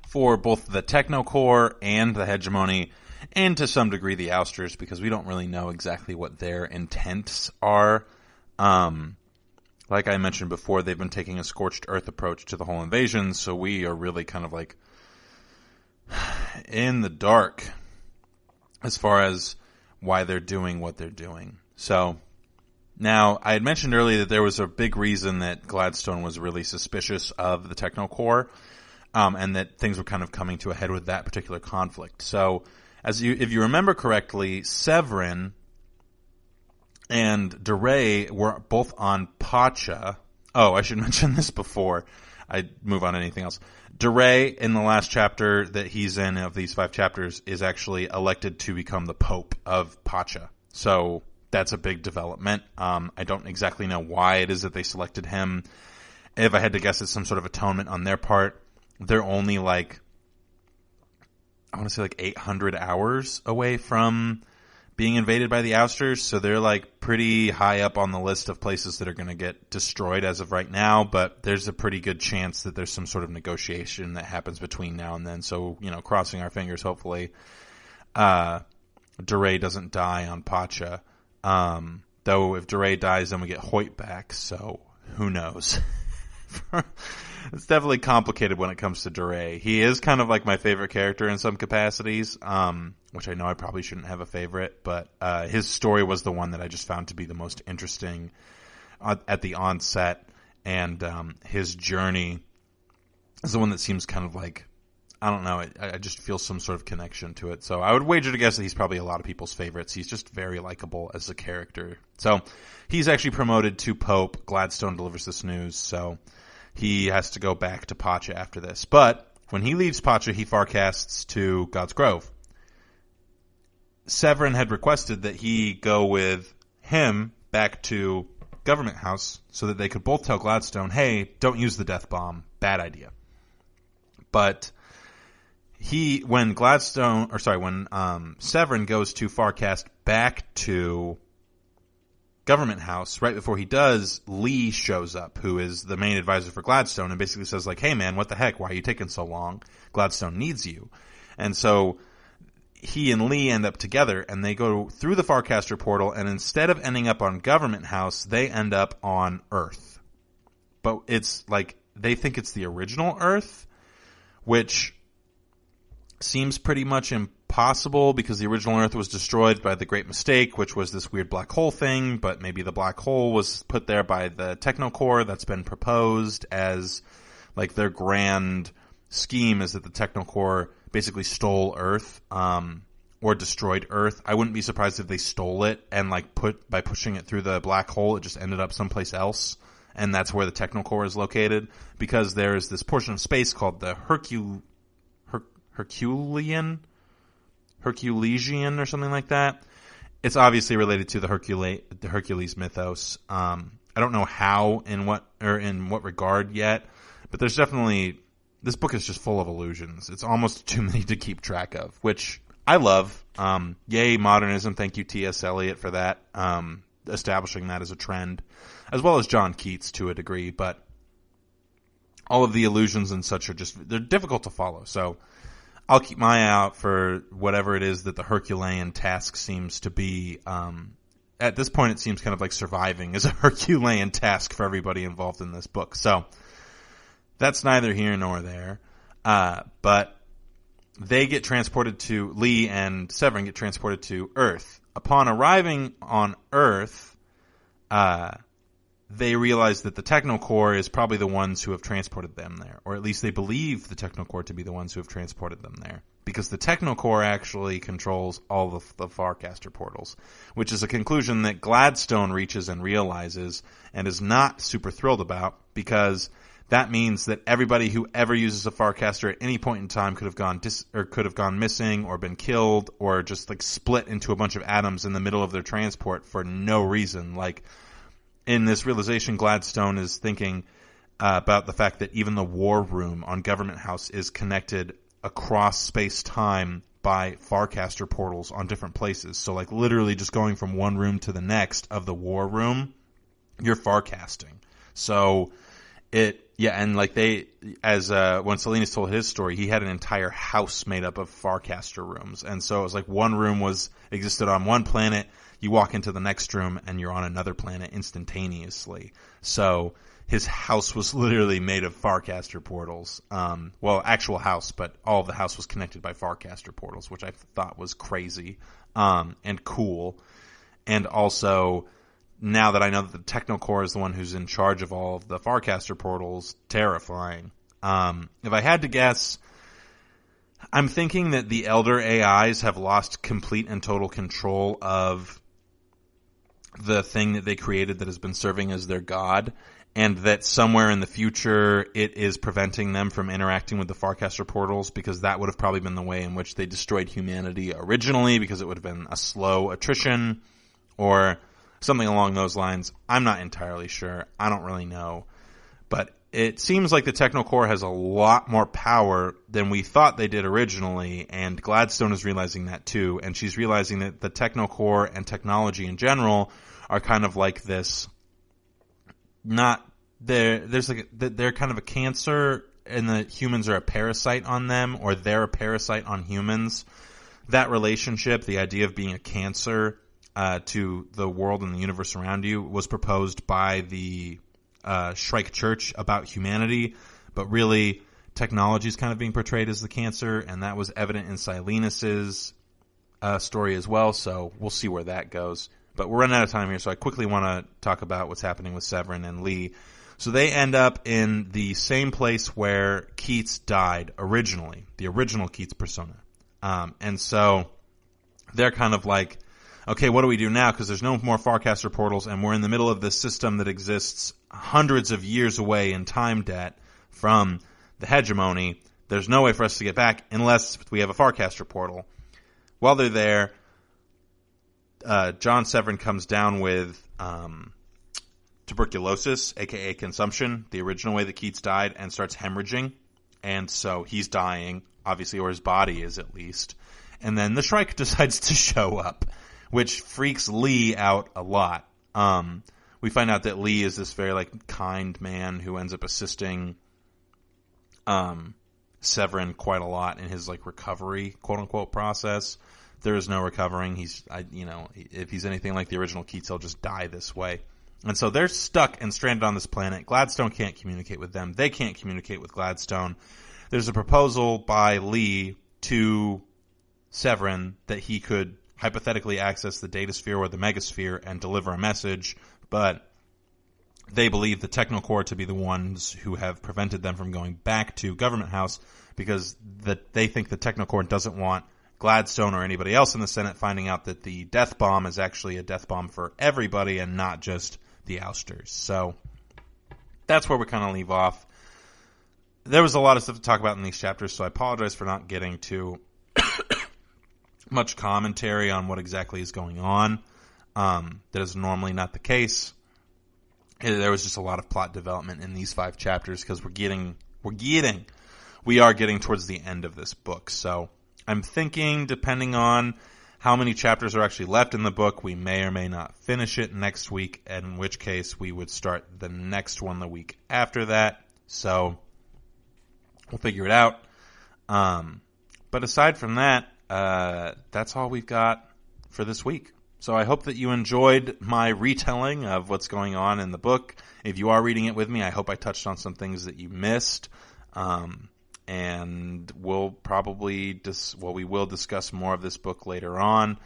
[SPEAKER 2] for both the Technocore and the hegemony, and to some degree the ousters, because we don't really know exactly what their intents are. Like I mentioned before, they've been taking a scorched earth approach to the whole invasion, so we are really kind of like in the dark as far as why they're doing what they're doing. So now, I had mentioned earlier that there was a big reason that Gladstone was really suspicious of the Technocore, and that things were kind of coming to a head with that particular conflict. So, if you remember correctly, Severin and DeRay were both on Pacha. Oh, I should mention this before. I move on to anything else. DeRay, in the last chapter that he's in of these 5 chapters, is actually elected to become the Pope of Pacha. So that's a big development. I don't exactly know why it is that they selected him. If I had to guess, it's some sort of atonement on their part. They're only like, I want to say like 800 hours away from being invaded by the Ousters, so they're like pretty high up on the list of places that are going to get destroyed as of right now, but there's a pretty good chance that there's some sort of negotiation that happens between now and then. So, crossing our fingers, hopefully, DeRay doesn't die on Pacha. Though if DeRay dies, then we get Hoyt back, so who knows? It's definitely complicated when it comes to DeRay. He is kind of like my favorite character in some capacities, which I know I probably shouldn't have a favorite, but his story was the one that I just found to be the most interesting at the onset, and his journey is the one that seems kind of like, I don't know, I just feel some sort of connection to it. So I would wager to guess that he's probably a lot of people's favorites. He's just very likable as a character. So he's actually promoted to Pope. Gladstone delivers this news, so he has to go back to Pacha after this. But when he leaves Pacha, he farcasts to God's Grove. Severin had requested that he go with him back to Government House so that they could both tell Gladstone, hey, don't use the death bomb. Bad idea. But when Severin goes to farcast back to Government House, right before he does, Lee shows up, who is the main advisor for Gladstone, and basically says like, hey man, what the heck? Why are you taking so long? Gladstone needs you. And so he and Lee end up together, and they go through the Farcaster portal, and instead of ending up on Government House, they end up on Earth. But it's like, they think it's the original Earth, which seems pretty much impossible because the original Earth was destroyed by the Great Mistake, which was this weird black hole thing, but maybe the black hole was put there by the Technocore. That's been proposed as like their grand scheme, is that the Technocore basically stole Earth, or destroyed Earth. I wouldn't be surprised if they stole it and like by pushing it through the black hole, it just ended up someplace else. And that's where the Technocore is located, because there is this portion of space called the Herculean or something like that. It's obviously related to the Hercules mythos. I don't know how, in what regard yet, but there's definitely, this book is just full of illusions. It's almost too many to keep track of, which I love. Yay modernism. Thank you, T.S. Eliot, for that, establishing that as a trend, as well as John Keats to a degree, but all of the illusions and such they're difficult to follow. So I'll keep my eye out for whatever it is that the Herculean task seems to be. At this point, it seems kind of like surviving is a Herculean task for everybody involved in this book. So that's neither here nor there. But they get transported to, Lee and Severin get transported to Earth. Upon arriving on Earth, they realize that the Technocore is probably the ones who have transported them there. Or at least they believe the Technocore to be the ones who have transported them there. Because the Technocore actually controls all of the Farcaster portals. Which is a conclusion that Gladstone reaches and realizes and is not super thrilled about. Because that means that everybody who ever uses a Farcaster at any point in time could have gone missing or been killed or just like split into a bunch of atoms in the middle of their transport for no reason. Like, in this realization, Gladstone is thinking about the fact that even the war room on Government House is connected across space-time by Farcaster portals on different places. So, like, literally just going from one room to the next of the war room, you're Farcasting. So, and like when Salinas told his story, he had an entire house made up of Farcaster rooms. And so it was like one room existed on one planet, you walk into the next room and you're on another planet instantaneously. So his house was literally made of Farcaster portals. Actual house, but all of the house was connected by Farcaster portals, which I thought was crazy, and cool. And also, now that I know that the Technocore is the one who's in charge of all of the Farcaster portals, terrifying. If I had to guess, I'm thinking that the Elder AIs have lost complete and total control of the thing that they created that has been serving as their god, and that somewhere in the future it is preventing them from interacting with the Farcaster portals, because that would have probably been the way in which they destroyed humanity originally, because it would have been a slow attrition or something along those lines. I'm not entirely sure. I don't really know. But it seems like the Technocore has a lot more power than we thought they did originally, and Gladstone is realizing that too, and she's realizing that the Technocore and technology in general are kind of like this, they're kind of a cancer, and the humans are a parasite on them, or they're a parasite on humans. That relationship, the idea of being a cancer to the world and the universe around you, was proposed by the Shrike Church about humanity, but really technology is kind of being portrayed as the cancer, and that was evident in Silenus's story as well, so we'll see where that goes. But we're running out of time here, so I quickly want to talk about what's happening with Severin and Lee. So they end up in the same place where Keats died originally, the original Keats persona. And so they're kind of like, okay, what do we do now? Because there's no more Farcaster portals, and we're in the middle of this system that exists hundreds of years away in time debt from the hegemony. There's no way for us to get back unless we have a Farcaster portal. While they're there, John Severin comes down with tuberculosis, aka consumption, the original way that Keats died, and starts hemorrhaging. And so he's dying, obviously, or his body is at least. And then the Shrike decides to show up, which freaks Lee out a lot. We find out that Lee is this very kind man who ends up assisting Severin quite a lot in his recovery, quote unquote, process. There is no recovering. If he's anything like the original Keats, he'll just die this way. And so they're stuck and stranded on this planet. Gladstone can't communicate with them. They can't communicate with Gladstone. There's a proposal by Lee to Severin that he could hypothetically access the datasphere or the megasphere and deliver a message, but they believe the Technocore to be the ones who have prevented them from going back to Government House, because they think the Technocore doesn't want Gladstone or anybody else in the Senate finding out that the death bomb is actually a death bomb for everybody and not just the ousters. So that's where we kind of leave off. There was a lot of stuff to talk about in these chapters, so I apologize for not getting to much commentary on what exactly is going on. That is normally not the case. There was just a lot of plot development in these 5 chapters because we are getting towards the end of this book. So I'm thinking, depending on how many chapters are actually left in the book, we may or may not finish it next week, in which case we would start the next one the week after that. So we'll figure it out. But aside from that, that's all we've got for this week. So I hope that you enjoyed my retelling of what's going on in the book. If you are reading it with me, I hope I touched on some things that you missed. And we'll probably we will discuss more of this book later on.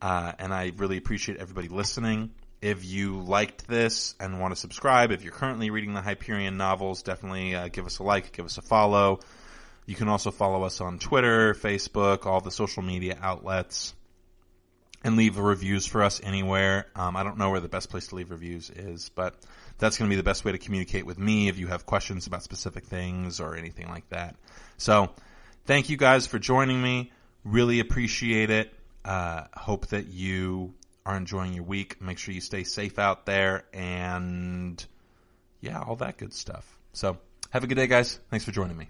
[SPEAKER 2] And I really appreciate everybody listening. If you liked this and want to subscribe, if you're currently reading the Hyperion novels, definitely give us a like, give us a follow. You can also follow us on Twitter, Facebook, all the social media outlets, and leave reviews for us anywhere. I don't know where the best place to leave reviews is, but that's going to be the best way to communicate with me if you have questions about specific things or anything like that. So thank you guys for joining me. Really appreciate it. Hope that you are enjoying your week. Make sure you stay safe out there, and yeah, all that good stuff. So have a good day, guys. Thanks for joining me.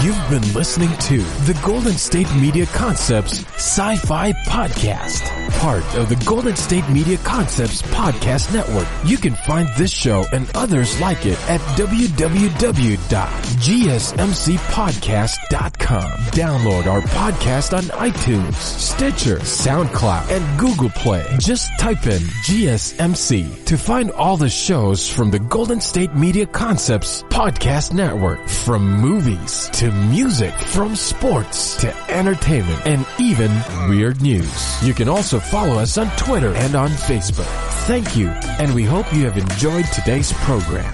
[SPEAKER 1] You've been listening to the Golden State Media Concepts Sci-Fi Podcast, part of the Golden State Media Concepts Podcast Network. You can find this show and others like it at www.gsmcpodcast.com. Download our podcast on iTunes, Stitcher, SoundCloud, and Google Play. Just type in GSMC to find all the shows from the Golden State Media Concepts Podcast Network, from movies to music, from sports to entertainment, and even weird news. You can also follow us on Twitter and on Facebook. Thank you, and we hope you have enjoyed today's program.